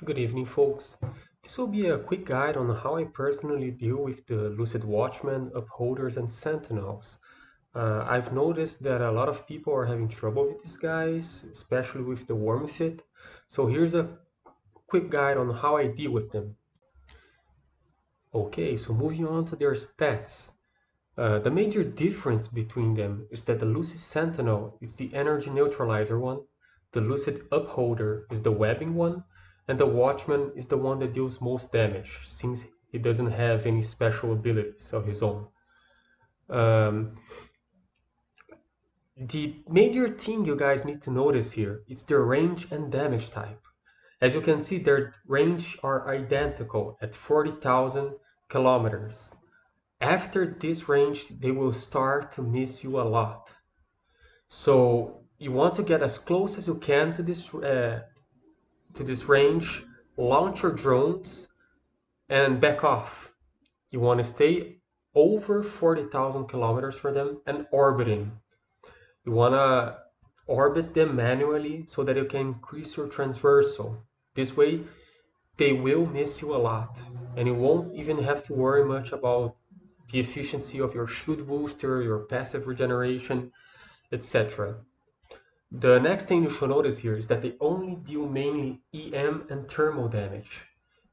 Good evening, folks. This will be a quick guide on how I personally deal with the Lucid Watchman, Upholders, and Sentinels. I've noticed that a lot of people are having trouble with these guys, especially with the Worm Fit. So here's a quick guide on how I deal with them. Okay, so moving on to their stats. The major difference between them is that the Lucid Sentinel is the energy neutralizer one, the Lucid Upholder is the webbing one, and the Watchman is the one that deals most damage, since he doesn't have any special abilities of his own. Um, the major thing you guys need to notice here is their range and damage type. As you can see, their range are identical at 40,000 kilometers. After this range, they will start to miss you a lot. So you want to get as close as you can to this range, launch your drones, and back off. You want to stay over 40,000 kilometers for them and orbiting. You want to orbit them manually so that you can increase your transversal. This way, they will miss you a lot, and you won't even have to worry much about the efficiency of your shield booster, your passive regeneration, etc. The next thing you should notice here is that they only deal mainly EM and thermal damage.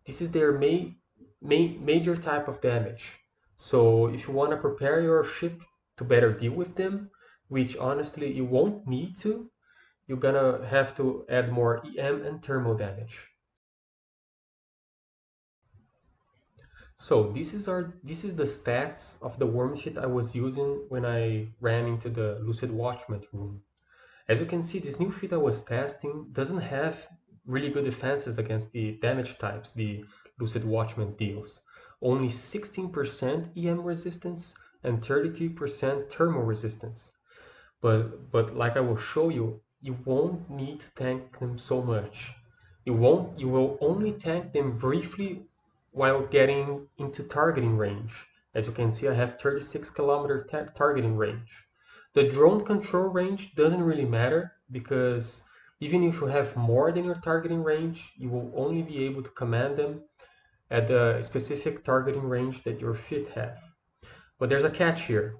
This is their major type of damage. So if you want to prepare your ship to better deal with them, which honestly you won't need to, you're gonna have to add more EM and thermal damage. So this is the stats of the worm sheet I was using when I ran into the Lucid Watchman room. As you can see, this new fit I was testing doesn't have really good defenses against the damage types the Lucid Watchman deals. Only 16% EM resistance and 33% thermal resistance. But like I will show you, you won't need to tank them so much. You will only tank them briefly while getting into targeting range. As you can see, I have 36-kilometer targeting range. The drone control range doesn't really matter because even if you have more than your targeting range, you will only be able to command them at the specific targeting range that your fit have. But there's a catch here.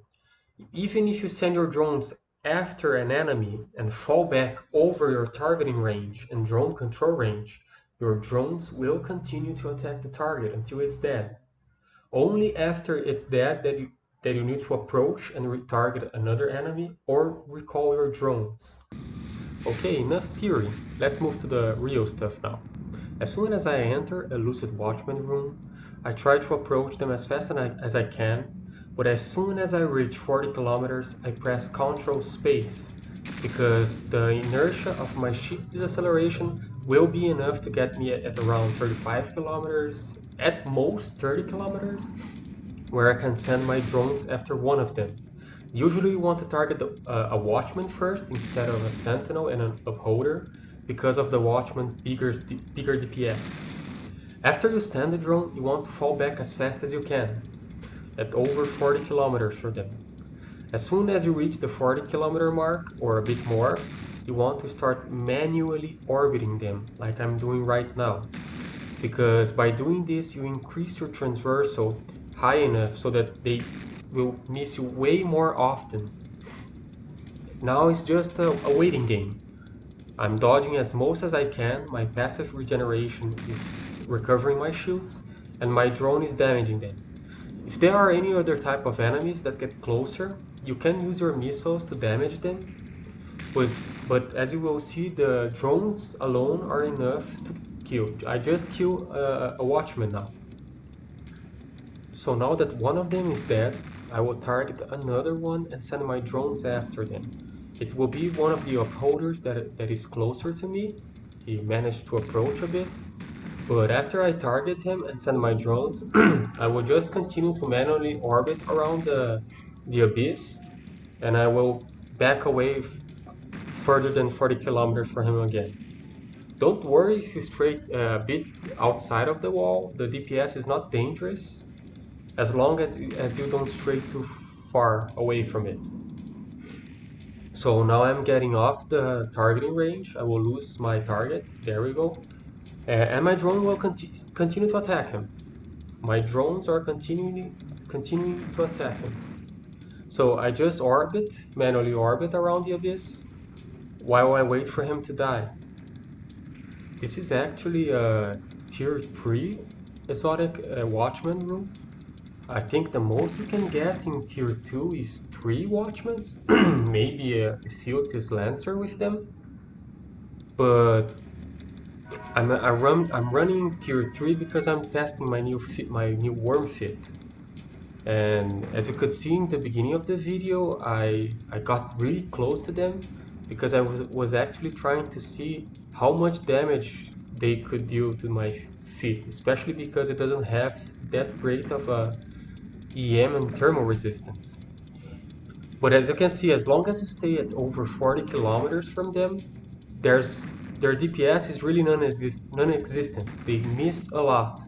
Even if you send your drones after an enemy and fall back over your targeting range and drone control range, your drones will continue to attack the target until it's dead. Only after it's dead that you need to approach and retarget another enemy or recall your drones. Okay, enough theory. Let's move to the real stuff now. As soon as I enter a Lucid Watchman room, I try to approach them as fast as I can, but as soon as I reach 40 kilometers, I press Ctrl Space, because the inertia of my ship deceleration will be enough to get me at around 35 kilometers, at most 30 kilometers, where I can send my drones after one of them. Usually you want to target a Watchman first instead of a Sentinel and an Upholder because of the Watchman's bigger DPS. After you stand the drone, you want to fall back as fast as you can, at over 40 kilometers for them. As soon as you reach the 40-kilometer mark, or a bit more, you want to start manually orbiting them, like I'm doing right now. Because by doing this, you increase your transversal high enough so that they will miss you way more often. Now it's just a waiting game. I'm dodging as most as I can, my passive regeneration is recovering my shields, and my drone is damaging them. If there are any other type of enemies that get closer, you can use your missiles to damage them, but as you will see, the drones alone are enough to kill. I just killed a Watchman now. So now that one of them is dead, I will target another one and send my drones after them. It will be one of the upholders that is closer to me. He managed to approach a bit. But after I target him and send my drones, I will just continue to manually orbit around the abyss, and I will back away further than 40 kilometers for him again. Don't worry if you stray a bit outside of the wall, the DPS is not dangerous as long as you don't stray too far away from it. So now I'm getting off the targeting range. I will lose my target. There we go. And my drone will continue to attack him. My drones are continuing to attack him. So I just manually orbit around the abyss while I wait for him to die. This is actually a tier 3 exotic Watchman room. I think the most you can get in tier 2 is 3 Watchmans, maybe a Filtis Lancer with them. But I'm running tier 3 because I'm testing my new worm fit. And as you could see in the beginning of the video, I got really close to them because I was actually trying to see how much damage they could deal to my feet, especially because it doesn't have that great of a EM and thermal resistance. But as you can see, as long as you stay at over 40 kilometers from them, their DPS is really non-existent. They miss a lot.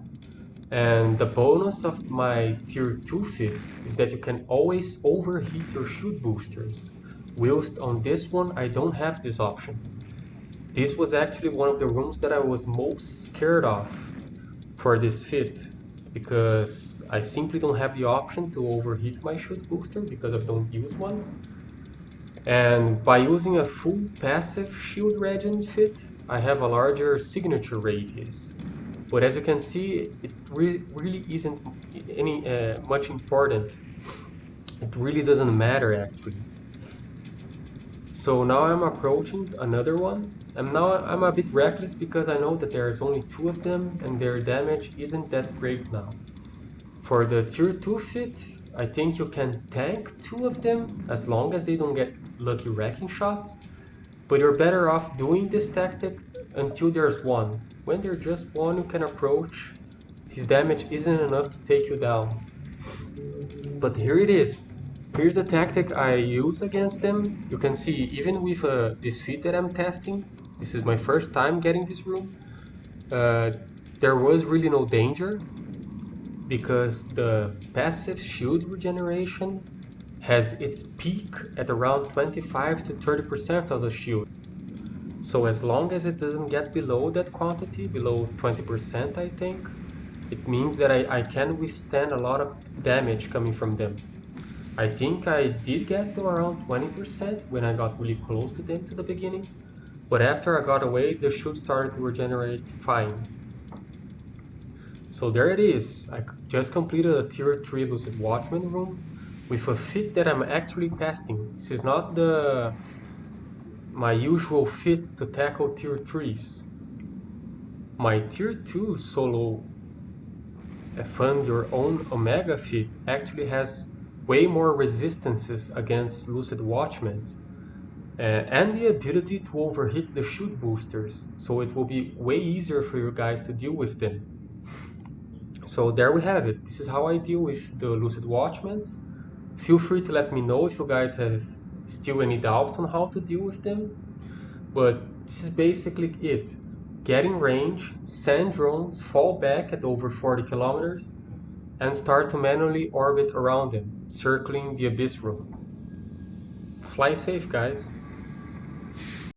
And the bonus of my tier 2 fit is that you can always overheat your shield boosters, whilst on this one I don't have this option. This was actually one of the rooms that I was most scared of for this fit, because I simply don't have the option to overheat my shield booster because I don't use one. And by using a full passive shield regen fit, I have a larger signature radius. But as you can see, it really isn't any much important. It really doesn't matter actually. So now I'm approaching another one. And now I'm a bit reckless because I know that there's only 2 of them and their damage isn't that great now. For the tier 2 fit, I think you can tank 2 of them as long as they don't get lucky wrecking shots. But you're better off doing this tactic until there's one. When there's just one you can approach, his damage isn't enough to take you down. But here it is. Here's the tactic I use against them. You can see, even with this feat that I'm testing, this is my first time getting this room, there was really no danger, because the passive shield regeneration has its peak at around 25 to 30% of the shield. So as long as it doesn't get below that quantity, below 20% I think, it means that I can withstand a lot of damage coming from them. I think I did get to around 20% when I got really close to them to the beginning, but after I got away, the shield started to regenerate fine. So there it is. I just completed a tier 3 Lucid Watchman room with a fit that I'm actually testing. This is not my usual fit to tackle tier 3s. My tier 2 solo fund your own Omega fit actually has way more resistances against Lucid Watchmans and the ability to overhit the shield boosters, so it will be way easier for you guys to deal with them. So there we have it. This is how I deal with the Lucid Watchmans. Feel free to let me know if you guys have still any doubts on how to deal with them. But this is basically it. Get in range, send drones, fall back at over 40 kilometers, and start to manually orbit around them, circling the Abyss room. Fly safe, guys.